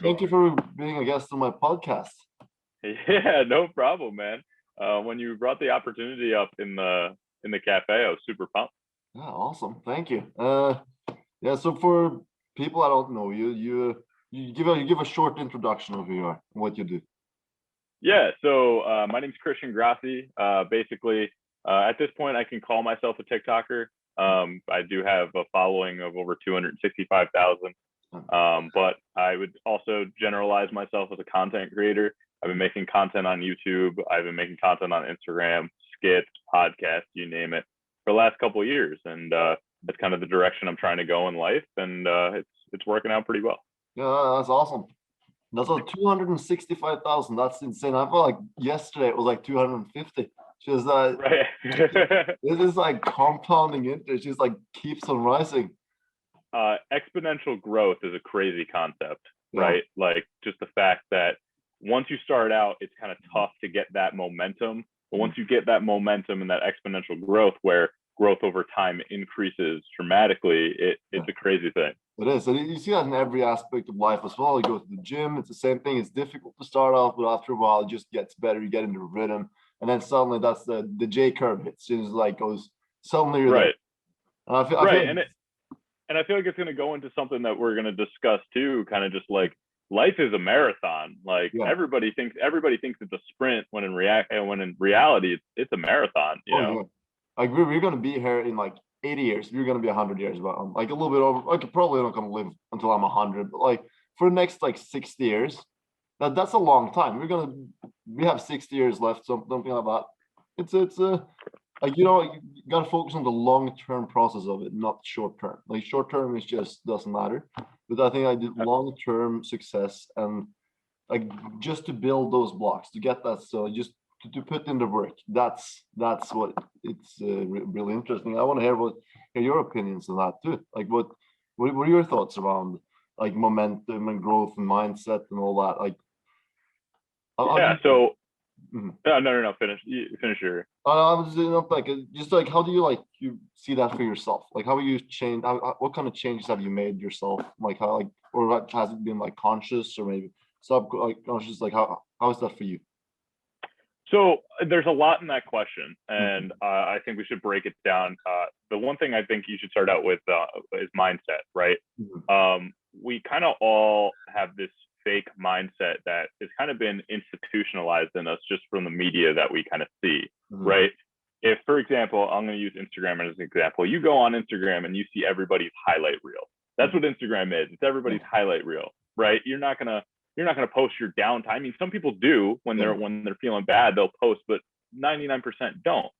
Thank you for being a guest on my podcast. Yeah, no problem, man. When you brought the opportunity up in the cafe, I was super pumped. Yeah, awesome. Thank you. Yeah. So for people that don't know you, you give a short introduction of who you are and what you do. Yeah, so my name's Christian Grassi. Basically, at this point, I can call myself a TikToker. I do have a following of over 265,000. But I would also generalize myself as a content creator. I've been making content on YouTube. I've been making content on Instagram, skits, podcasts, you name it, for the last couple of years, and that's kind of the direction I'm trying to go in life, and it's working out pretty well. Yeah, that's awesome. That's like 265,000. That's insane. I felt like yesterday it was like 250. Just Right. this is like compounding interest. Just like keeps on rising. Exponential growth is a crazy concept, Yeah. right? Like just the fact that once you start out, it's kind of tough to get that momentum. But once you get that momentum and that exponential growth, where growth over time increases dramatically, it's a crazy thing. It is. And you see that in every aspect of life as well. You go to the gym, it's the same thing. It's difficult to start off, but after a while, it just gets better. You get into a rhythm. And then suddenly that's the J curve hits. It's like goes, suddenly you're there. Right. And I feel Right. And I feel like it's going to go into something that we're going to discuss too, kind of just like life is a marathon. Like Yeah. everybody thinks it's a sprint when in reality it's a marathon, you know. Yeah. Like we're gonna be here in like 80 years. We're gonna be 100 years, but I'm like a little bit over. Like probably not gonna live until I'm 100, but like for the next like 60 years, that's a long time. We have 60 years left, something like that. It's like you gotta focus on the long-term process of it, not short-term. Like short-term is just doesn't matter. But I think I did long-term success and like just to build those blocks to get that, so just to put in the work, that's what it's really interesting. I want to hear your opinions on that too. Like what are your thoughts around like momentum and growth and mindset and all that? Like Yeah. So mhm. no. Finish your. I was like just like how do you like you see that for yourself? Like how you change? What kind of changes have you made yourself? Like how like or what, has it been like conscious or maybe subconscious? Like how is that for you? So there's a lot in that question, and I think we should break it down. The one thing I think you should start out with is mindset, right? We kind of all have this fake mindset that has kind of been institutionalized in us just from the media that we kind of see, right? If, for example, I'm going to use Instagram as an example, you go on Instagram and you see everybody's highlight reel. That's what Instagram is. It's everybody's highlight reel, right? You're not gonna post your downtime. I mean, some people do when they're feeling bad, they'll post, but 99% don't.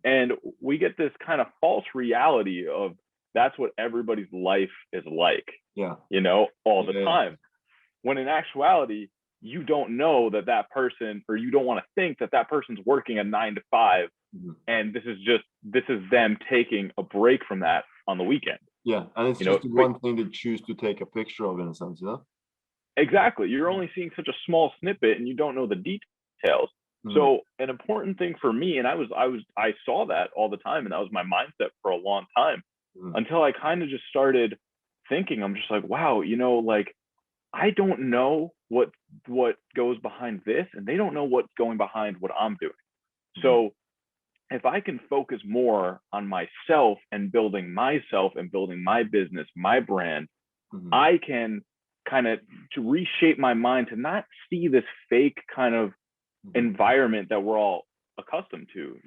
And we get this kind of false reality of that's what everybody's life is like, all the time. When in actuality, you don't know that person, or you don't want to think that person's working a 9 to 5, and this is them taking a break from that on the weekend. Yeah, and it's just one thing they choose to take a picture of in a sense, Exactly. You're only seeing such a small snippet and you don't know the details. So an important thing for me, and I saw that all the time, and that was my mindset for a long time until I kind of just started thinking, I'm just like, wow, like I don't know what goes behind this, and they don't know what's going behind what I'm doing. So if I can focus more on myself and building my business, my brand, I can kind of to reshape my mind to not see this fake kind of environment that we're all accustomed to,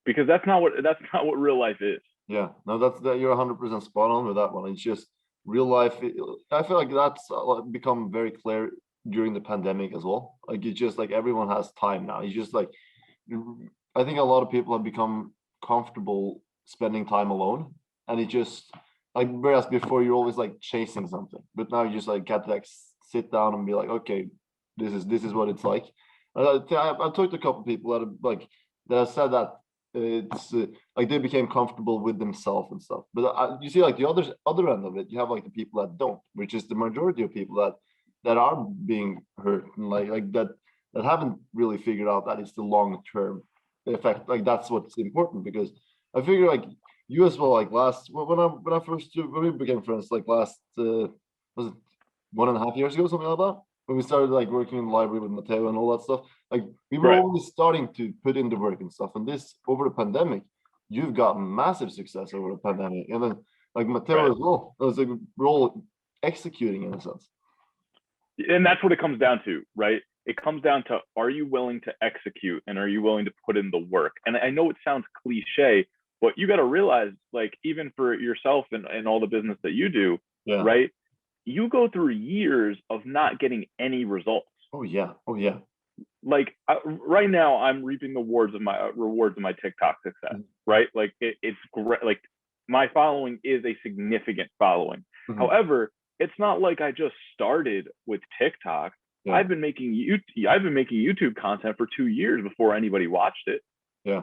because that's not what real life is. Yeah, no, that's that you're 100% spot on with that one. It's just real life. I feel like that's become very clear during the pandemic as well. Like it's just like everyone has time now. It's just like I think a lot of people have become comfortable spending time alone, and it just like whereas before you're always like chasing something, but now you just like get to like sit down and be like, okay, this is what it's like. I've talked to a couple of people that have said that it's like they became comfortable with themselves and stuff. But you see, like the other end of it, you have like the people that don't, which is the majority of people that are being hurt and like that haven't really figured out that it's the long term effect. Like that's what's important because I figure like you as well. Like when we became friends, like last was it 1.5 years ago, something like that, when we started like working in the library with Matteo and all that stuff. Like we were Right. always starting to put in the work and stuff. And this over the pandemic, you've got massive success over the pandemic, and then like Matteo Right. as well. It was like we're all executing in a sense. And that's what it comes down to, right? It comes down to, are you willing to execute and are you willing to put in the work? And I know it sounds cliche, but you got to realize, like, even for yourself and all the business that you do, Yeah. right? You go through years of not getting any results. Oh yeah. Oh yeah. Like right now, I'm reaping the rewards of my TikTok success, right? Like it's great. Like my following is a significant following. However, it's not like I just started with TikTok. Yeah. I've been making YouTube content for 2 years before anybody watched it. Yeah.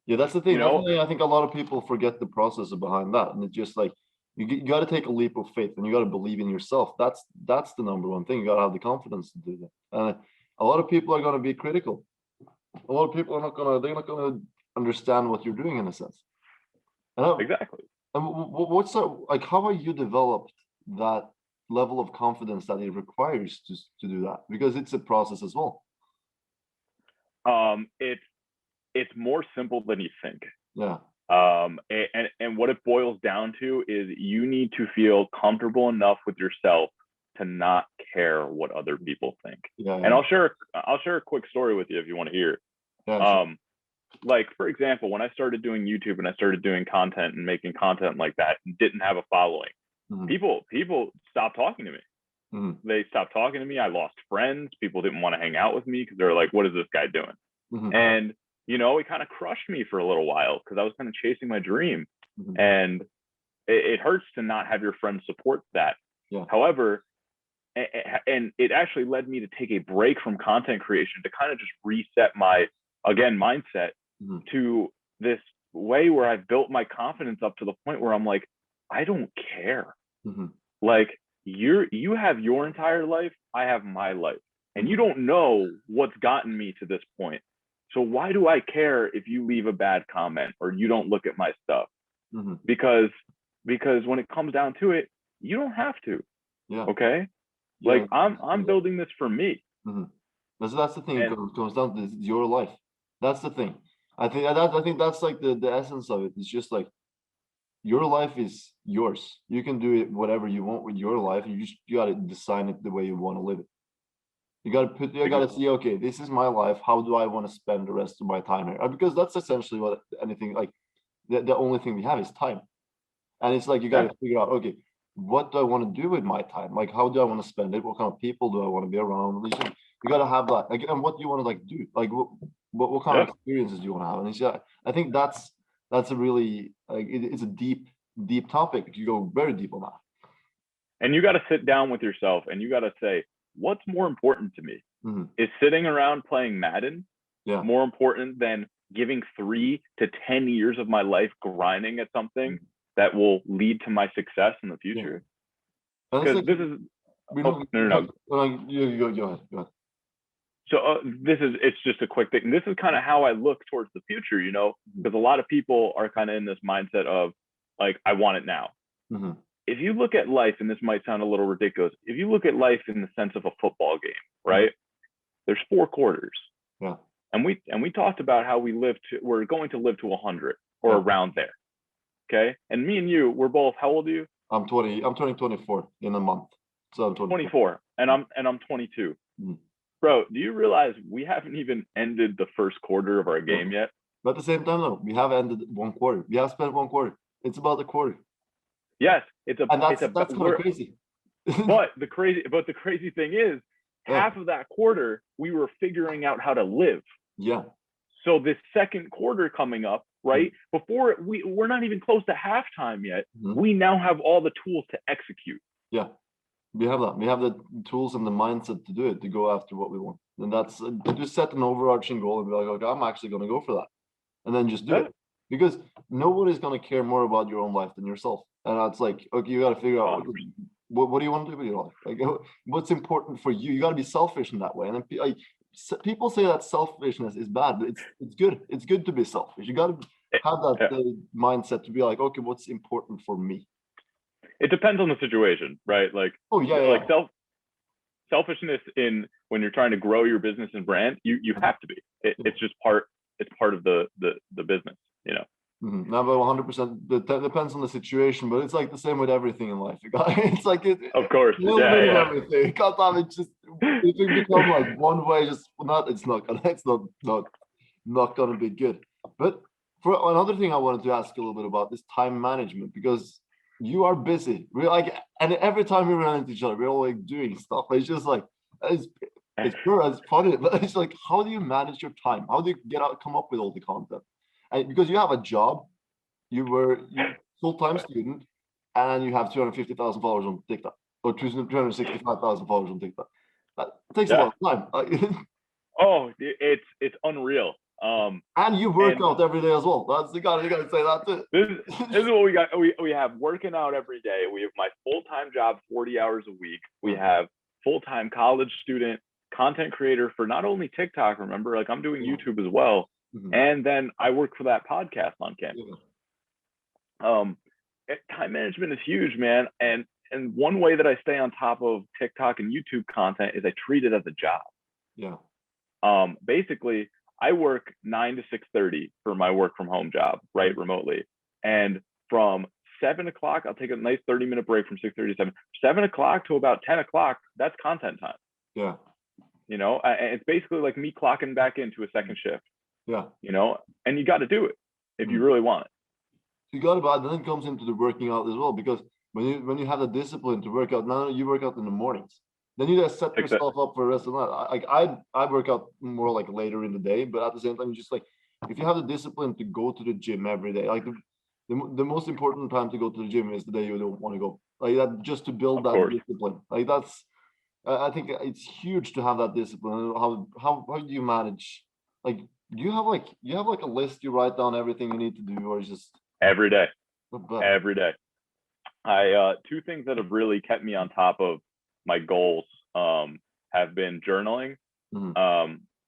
Yeah, that's the thing. You That's know? the thing. I think a lot of people forget the process behind that, and it's just like you got to take a leap of faith, and you got to believe in yourself. That's the number one thing. You got to have the confidence to do that. And a lot of people are going to be critical. A lot of people are not gonna. They're not going to understand what you're doing in a sense. Exactly. And what's that, like? How are you developed that level of confidence that it requires to do that? Because it's a process as well. It's more simple than you think. Yeah. And what it boils down to is you need to feel comfortable enough with yourself to not care what other people think. Yeah. And I'll share a quick story with you if you want to hear. Yeah. Sure. Like for example, when I started doing YouTube and I started doing content and making content like that and didn't have a following, people stopped talking to me. They stopped talking to me. I lost friends. People didn't want to hang out with me because they were like, what is this guy doing? And you know, it kind of crushed me for a little while because I was kind of chasing my dream. And it hurts to not have your friends support that. Yeah. However, and it actually led me to take a break from content creation to kind of just reset my, again, mindset to this way where I've built my confidence up to the point where I'm like, I don't care. Like you have your entire life, I have my life, and you don't know what's gotten me to this point. So why do I care if you leave a bad comment or you don't look at my stuff? Because when it comes down to it, you don't have to. Yeah. Okay. Yeah, like I'm building this for me. That's the thing. It comes down to your life. That's the thing. I think that's like the essence of it. It's just like your life is yours. You can do it whatever you want with your life. You got to design it the way you want to live it. You got to see, okay, this is my life. How do I want to spend the rest of my time here? Because that's essentially what anything, like the only thing we have is time. And it's like, you got to figure out, okay, what do I want to do with my time? Like, how do I want to spend it? What kind of people do I want to be around? You got to have that. Like, and what do you want to like do? Like, what kind of experiences do you want to have? And it's, I think that's a really, like, it's a deep topic. You go very deep on that. And you got to sit down with yourself and you got to say, what's more important to me? Is sitting around playing Madden more important than giving 3 to 10 years of my life grinding at something that will lead to my success in the future? Because like, this is no. Go ahead. So it's just a quick thing. This is kind of how I look towards the future, you know, because a lot of people are kind of in this mindset of like, I want it now. If you look at life, and this might sound a little ridiculous, if you look at life in the sense of a football game, right? There's 4 quarters. Yeah. And we talked about how we're going to live to 100 or around there. Okay. And me and you, we're both, how old are you? I'm turning 24 in a month. So I'm 24 and I'm 22. Bro, do you realize we haven't even ended the first quarter of our game yet? But at the same time, though, we have ended 1 quarter. We have spent 1 quarter. It's about a quarter. Yes, that's kind of crazy. but the crazy thing is, half of that quarter we were figuring out how to live. Yeah. So this second quarter coming up, right? Before we're not even close to halftime yet. We now have all the tools to execute. Yeah. We have that. We have the tools and the mindset to do it, to go after what we want. And that's just set an overarching goal and be like, okay, I'm actually going to go for that. And then just do it. Because nobody's going to care more about your own life than yourself. And that's like, okay, you got to figure out what do you want to do with your life? Like, what's important for you? You got to be selfish in that way. And then like, people say that selfishness is bad, but it's good. It's good to be selfish. You got to have that mindset to be like, okay, what's important for me? It depends on the situation, right? Like, selfishness in when you're trying to grow your business and brand, you have to be. It's just part. It's part of the business. You know. No, but 100%. That depends on the situation, but it's like the same with everything in life. It's like Of course, a little yeah, bit of yeah. everything. God damn it! Just if it become like one way, just not. It's not gonna. It's not gonna be good. But for another thing, I wanted to ask you a little bit about is time management, because you are busy. We're like, and every time we run into each other, we're all like doing stuff. It's just like it's it's pure, it's funny, but it's like, how do you manage your time? How do you come up with all the content? And because you have a job, you full-time student, and you have 250,000 followers on TikTok, or 265,000 followers on TikTok. That takes a Yeah. lot of time. Oh, it's unreal. And you work out every day as well. You gotta say that too. This is what we got. We have working out every day. We have my full-time job, 40 hours a week. We have full-time college student, content creator for not only TikTok, remember, like I'm doing YouTube as well. And then I work for that podcast on campus. Time management is huge, man. And one way that I stay on top of TikTok and YouTube content is I treat it as a job. Yeah. Basically, I work 9 to 6:30 for my work from home job, right, remotely. And from 7 o'clock, I'll take a nice 30-minute break from 6:30 to 7. 7 o'clock to about 10 o'clock, that's content time. Yeah. You know, and it's basically like me clocking back into a second shift. Yeah. You know, and you got to do it if you really want it. You got it, but then it comes into the working out as well, because when you have the discipline to work out, now you work out in the mornings. Then you just set yourself up for the rest of the night. I work out more like later in the day, but at the same time, you just like, if you have the discipline to go to the gym every day, like the most important time to go to the gym is the day you don't want to go. Like that, just to build that discipline. Like that's, I think it's huge to have that discipline. How do you manage? Like, do you have like a list you write down everything you need to do, or is just every day? Every day. Two things that have really kept me on top of my goals have been journaling.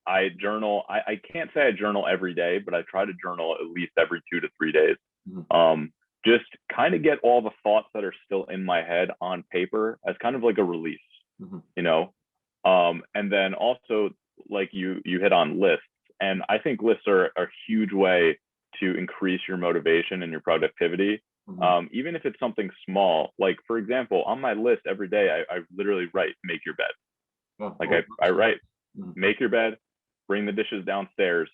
I journal. I can't say I journal every day, but I try to journal at least every 2 to 3 days. Just kind of get all the thoughts that are still in my head on paper as kind of like a release, you know. And then also, like you hit on lists, and I think lists are a huge way to increase your motivation and your productivity. Even if it's something small, like for example, on my list every day, I literally write, make your bed. I write, make your bed, bring the dishes downstairs,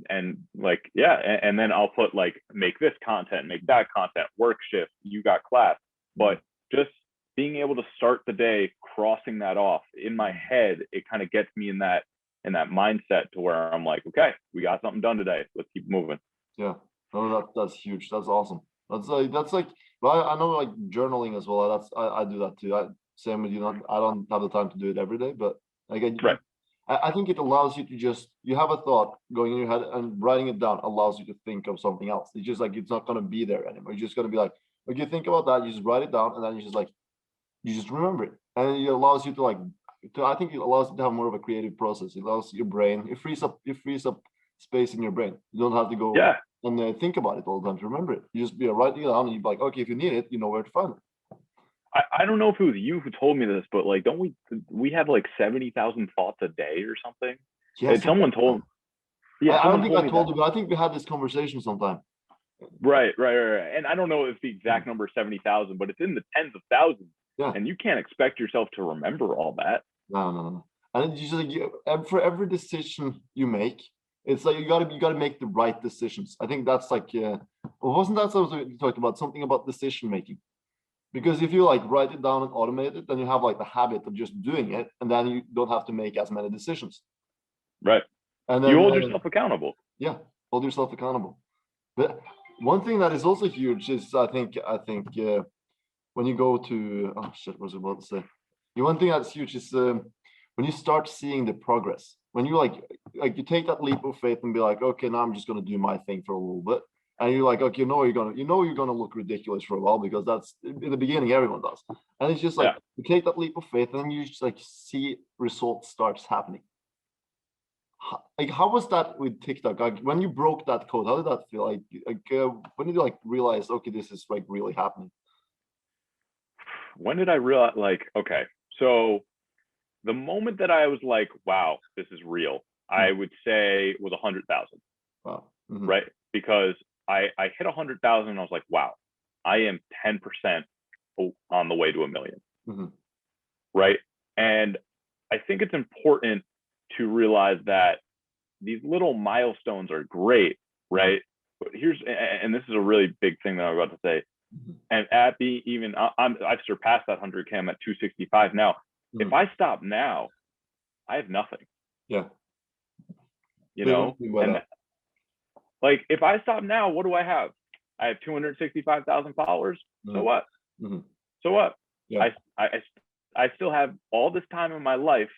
and like, yeah. And then I'll put like, make this content, make that content, work shift, you got class. But just being able to start the day crossing that off in my head, it kind of gets me in that mindset to where I'm like, okay, we got something done today. Let's keep moving. Yeah. Oh, that's huge. That's awesome. That's like, well, I know like journaling as well. I do that too. Same with you. I don't have the time to do it every day, but like I think it allows you to just, you have a thought going in your head, and writing it down allows you to think of something else. It's just like, it's not going to be there anymore. You're just going to be like, you think about that, you just write it down, and then you just remember it. And it allows you to I think it allows you to have more of a creative process. It allows your brain, it frees up space in your brain. You don't have to go and think about it all the time to remember it. You just be writing it down, and you're like, okay, if you need it, you know where to find it. I don't know if it was you who told me this, but like, don't we have like 70,000 thoughts a day or something? Yes, someone told. Yeah, I don't think I told you, but I think we had this conversation sometime. Right. And I don't know if the exact number is 70,000, but it's in the tens of thousands. Yeah. And you can't expect yourself to remember all that. No. And it's just like, for every decision you make, it's like you gotta make the right decisions. I think that's like, wasn't that something you talked about, something about decision making? Because if you like write it down and automate it, then you have like the habit of just doing it, and then you don't have to make as many decisions. Right. And then you hold yourself accountable. Yeah, hold yourself accountable. But one thing that is also huge is I think when you go to, oh shit, what was I about to say? One thing that's huge is when you start seeing the progress. When you like you take that leap of faith and be like, okay, now I'm just gonna do my thing for a little bit. And you're like, okay, you're gonna look ridiculous for a while, because that's in the beginning everyone does. And it's just like you take that leap of faith, and then you just like see results starts happening. Like, how was that with TikTok? Like, when you broke that code, how did that feel? Like when did you like realize, okay, this is like really happening? When did I realize, like, okay, so the moment that I was like, wow, this is real, I would say was 100,000. Wow. Right? Because I hit 100,000 and I was like, wow, I am 10% on the way to a million. Right? And I think it's important to realize that these little milestones are great, right? But and this is a really big thing that I'm about to say. And at the even, I've surpassed that 100K. I'm at 265 now. If I stop now, I have nothing. Yeah. You know, and like if I stop now, what do I have? I have 265,000 followers. So what? So what? Yeah. I still have all this time in my life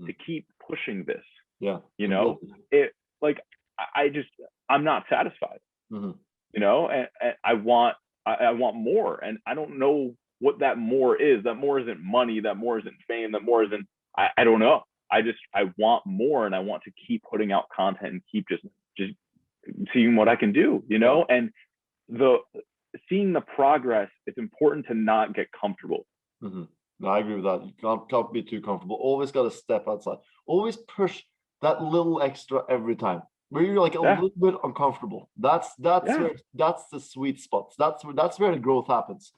to keep pushing this. Yeah. You know, it like I'm not satisfied. You know, and I want more, and I don't know what that more is. That more isn't money. That more isn't fame. That more isn't. I don't know. I want more, and I want to keep putting out content and keep just seeing what I can do. You know, and seeing the progress. It's important to not get comfortable. No, I agree with that. You can't be too comfortable. Always got to step outside. Always push that little extra every time. Where you're like a little bit uncomfortable. That's where the sweet spots. That's where the growth happens.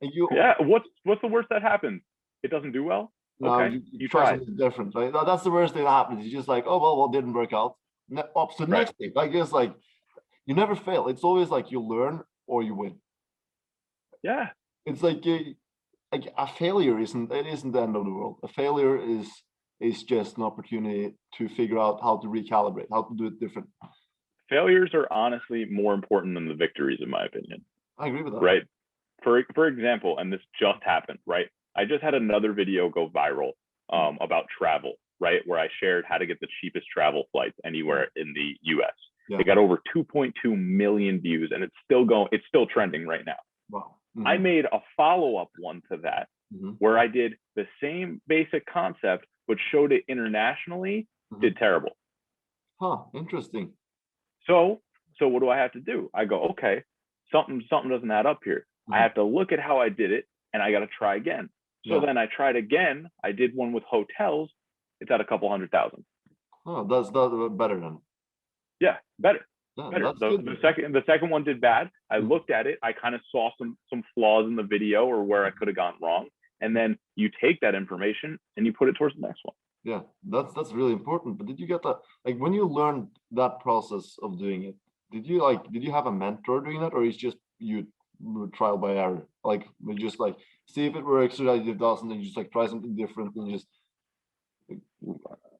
And what's the worst that happens? It doesn't do well. No, okay, you try something different, right? That's the worst thing that happens. You're just like, oh well, didn't work out. So next thing, I guess, like you never fail. It's always like you learn or you win. Yeah, it's like a failure isn't the end of the world. A failure is just an opportunity to figure out how to recalibrate, how to do it different. Failures are honestly more important than the victories, in my opinion. I agree with that. Right. For example, and this just happened, right? I just had another video go viral about travel, right? Where I shared how to get the cheapest travel flights anywhere in the US. Yeah. It got over 2.2 million views, and it's still trending right now. Wow. I made a follow-up one to that where I did the same basic concept, but showed it internationally, did terrible. Huh, interesting. So what do I have to do? I go, okay, something doesn't add up here. I have to look at how I did it, and I got to try again. So then I tried again. I did one with hotels. It's at a couple 100,000. Oh, that's better then. Yeah, better. Yeah, better. The second one did bad. I looked at it. I kind of saw some flaws in the video or where I could have gone wrong. And then you take that information and you put it towards the next one. Yeah, that's really important. But did you get that, like when you learned that process of doing it, did you have a mentor doing that, or is just you trial by error? Like we just like see if it works or if it doesn't, and you just like try something different and just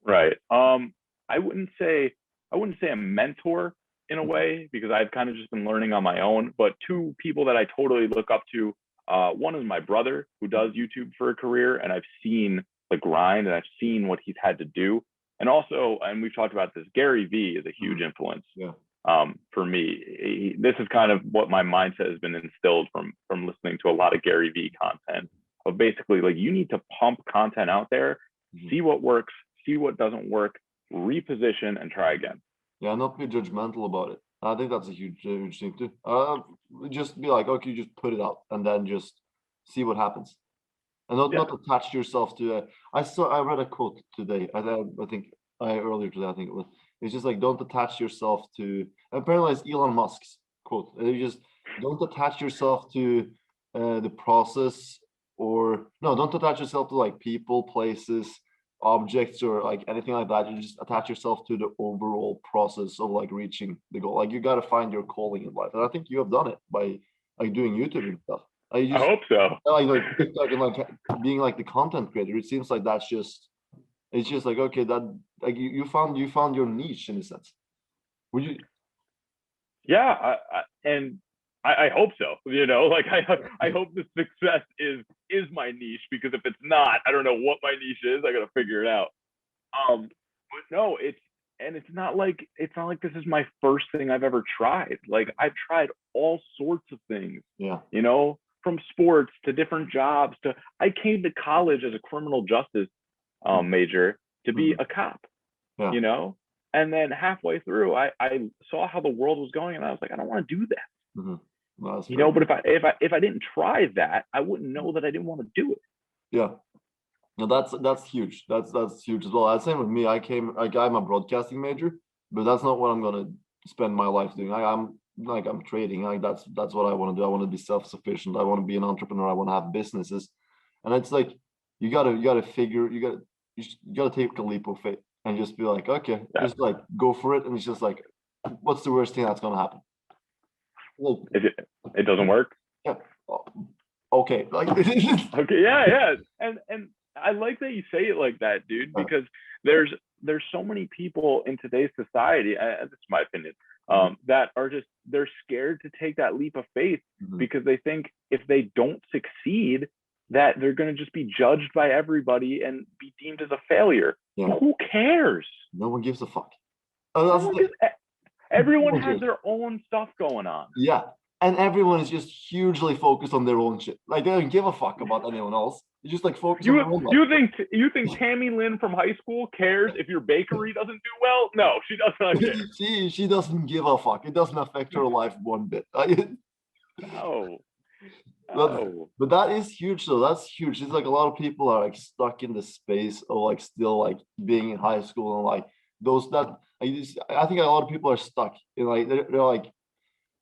right. I wouldn't say a mentor in a way, because I've kind of just been learning on my own, but two people that I totally look up to, one is my brother who does YouTube for a career, and I've seen the grind and I've seen what he's had to do. And also, and we've talked about this, Gary Vee is a huge influence for me. This is kind of what my mindset has been instilled from listening to a lot of Gary Vee content, of basically like you need to pump content out there, see what works, see what doesn't work, reposition and try again. Yeah, not be judgmental about it. I think that's a huge thing too. Just be like, okay, just put it out and then just see what happens, and not attach yourself to. I read a quote today. I think earlier today. I think it was. It's just like don't attach yourself to. Apparently, it's Elon Musk's quote. You just don't attach yourself to the process, or no, don't attach yourself to like people, places, objects, or like anything like that. You just attach yourself to the overall process of like reaching the goal. Like you got to find your calling in life, and I think you have done it by like doing YouTube and stuff. I hope so. Like TikTok and like being like the content creator. It seems like it's just like okay, that like you found your niche in a sense. Would you? Yeah, I hope so. You know, like I hope the success is my niche, because if it's not, I don't know what my niche is. I got to figure it out. But no, it's not like this is my first thing I've ever tried. Like I've tried all sorts of things. Yeah. You know, from sports to different jobs to I came to college as a criminal justice major to be a cop. Yeah. You know, and then halfway through, I saw how the world was going, and I was like, I don't want to do that. Well, you know, but if I didn't try that, I wouldn't know that I didn't want to do it. Yeah. No, that's huge. That's huge as well. That's same with me. I'm a broadcasting major, but that's not what I'm gonna spend my life doing. I'm trading. Like that's what I want to do. I want to be self-sufficient. I want to be an entrepreneur. I want to have businesses, and it's like you gotta figure you gotta take a leap of faith and just be like, okay, Yeah. just like go for it. And it's just like, what's the worst thing that's gonna happen? Well, If it doesn't work, yeah, okay, like okay, yeah. And I like that you say it like that, dude, because there's so many people in today's society, and this is my opinion, that are just they're scared to take that leap of faith because they think if they don't succeed, that they're going to just be judged by everybody and be deemed as a failure. Yeah. But who cares? No one gives a fuck. Everyone has their own stuff going on. Yeah. And everyone is just hugely focused on their own shit. Like they don't give a fuck about anyone else. They just like focus on their own life. You think Tammy Lynn from high school cares if your bakery doesn't do well? No, she does not care. She doesn't give a fuck. It doesn't affect her life one bit. No. But that is huge though. That's huge. It's like a lot of people are like stuck in the space of like still like being in high school and like those that I think a lot of people are stuck in like they're like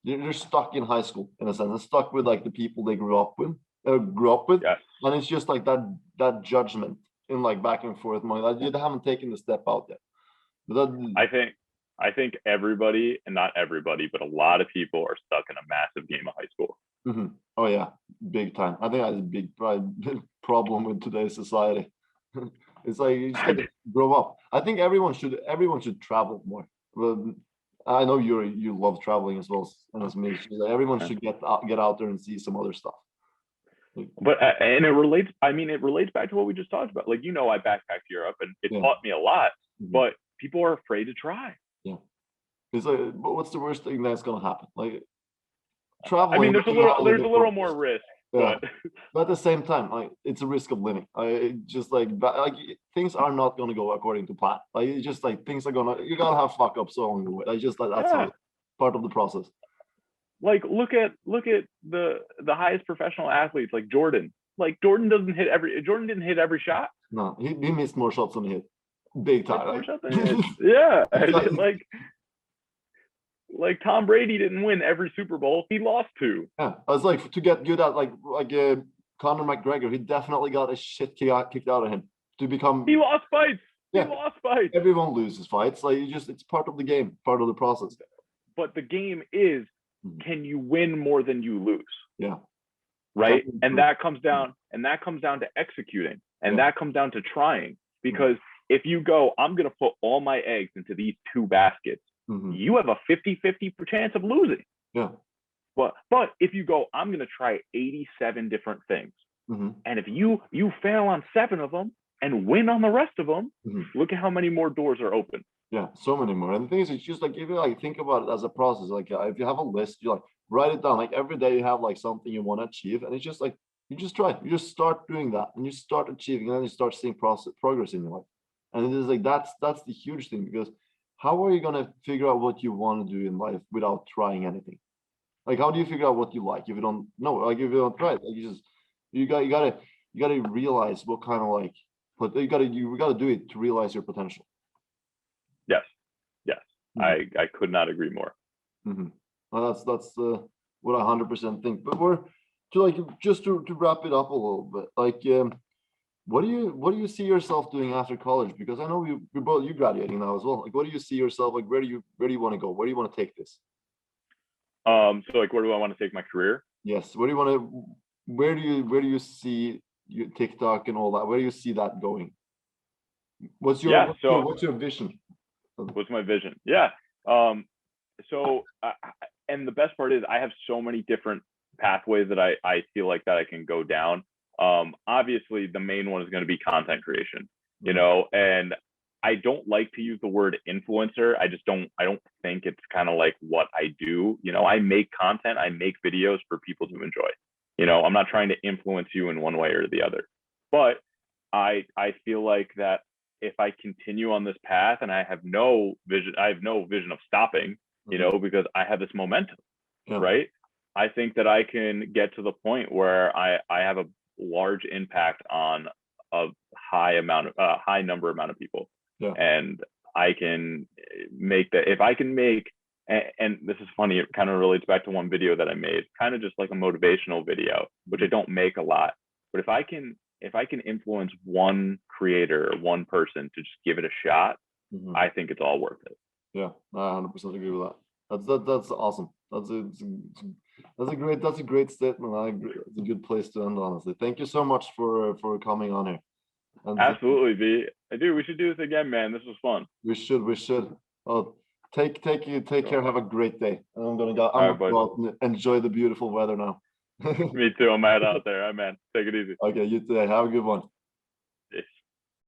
they're stuck in high school in a sense. They're stuck with like the people they grew up with, Yes. and it's just like that judgment in like back and forth. You haven't taken the step out yet. But I think everybody, and not everybody, but a lot of people are stuck in a massive game of high school. Oh yeah, big time. I think that's a big problem with today's society. It's like you just gotta grow up. I think everyone should travel more. Well, I know you love traveling as well as me. Everyone should get out there and see some other stuff. But and it relates. I mean, it relates back to what we just talked about. Like I backpacked Europe, and it taught me a lot. But people are afraid to try. Yeah, it's like, but what's the worst thing that's gonna happen? Like traveling. I mean, there's a little more risk. Yeah. But at the same time, like it's a risk of living. Just like things are not gonna go according to plan. Like it's just like things are you gotta have fuck ups along the way. Like just like that's part of the process. Like look at the highest professional athletes like Jordan. Like Jordan didn't hit every shot. No, he missed more shots than he hit. Big time. Yeah. Like Tom Brady didn't win every Super Bowl. He lost 2. Yeah, I was like to get good at like Conor McGregor. He definitely got a shit kicked out of him to become. He lost fights. Yeah, he lost fights. Everyone loses fights. Like it's part of the game, part of the process. But the game is, can you win more than you lose? Yeah. Right. And that comes down to executing, and that comes down to trying. Because if you go, I'm going to put all my eggs into these 2 baskets. You have a 50-50 chance of losing. Yeah. But if you go, I'm going to try 87 different things. And if you fail on 7 of them and win on the rest of them, look at how many more doors are open. Yeah, so many more. And the thing is, it's just like if you like think about it as a process, like if you have a list, you like write it down. Like every day you have like something you want to achieve, and it's just like you just try, you just start doing that, and you start achieving, and then you start seeing progress in your life. And it is like that's the huge thing, because how are you gonna figure out what you want to do in life without trying anything? Like how do you figure out what you like if you don't know? Like if you don't try it, like you gotta realize what kind of like, but you gotta do it to realize your potential. Yes. I could not agree more. Well, that's what I 100% think. But we're to wrap it up a little bit. Like, what do you see yourself doing after college? Because I know you graduating now as well. Like, what do you see yourself? Like, where do you want to go? Where do you want to take this? So like, where do I want to take my career? Yes. Where do you see your TikTok and all that? Where do you see that going? What's your vision? What's my vision? Yeah. So and the best part is I have so many different pathways that I feel like that I can go down. Obviously the main one is going to be content creation, and I don't like to use the word influencer. I don't think it's kind of like what I do. I make content, I make videos for people to enjoy. I'm not trying to influence you in one way or the other, but I feel like that if I continue on this path and I have no vision of stopping, because I have this momentum, right? I think that I can get to the point where I have a large impact on a high number amount of people. Yeah. And I can make that, if I can make, and this is funny, it kind of relates back to one video that I made, kind of just like a motivational video, which I don't make a lot. But if I can influence one creator or one person to just give it a shot, I think it's all worth it. Yeah, I 100% agree with that. That's awesome. That's a great statement. I agree. It's a good place to end, honestly. Thank you so much for coming on here. And Absolutely, V. Dude, we should do this again, man. This was fun. We should. Oh, take care. Have a great day. And I'm gonna go out and enjoy the beautiful weather now. Me too. I'm out there. I'm man. Take it easy. Okay, you too. Have a good one.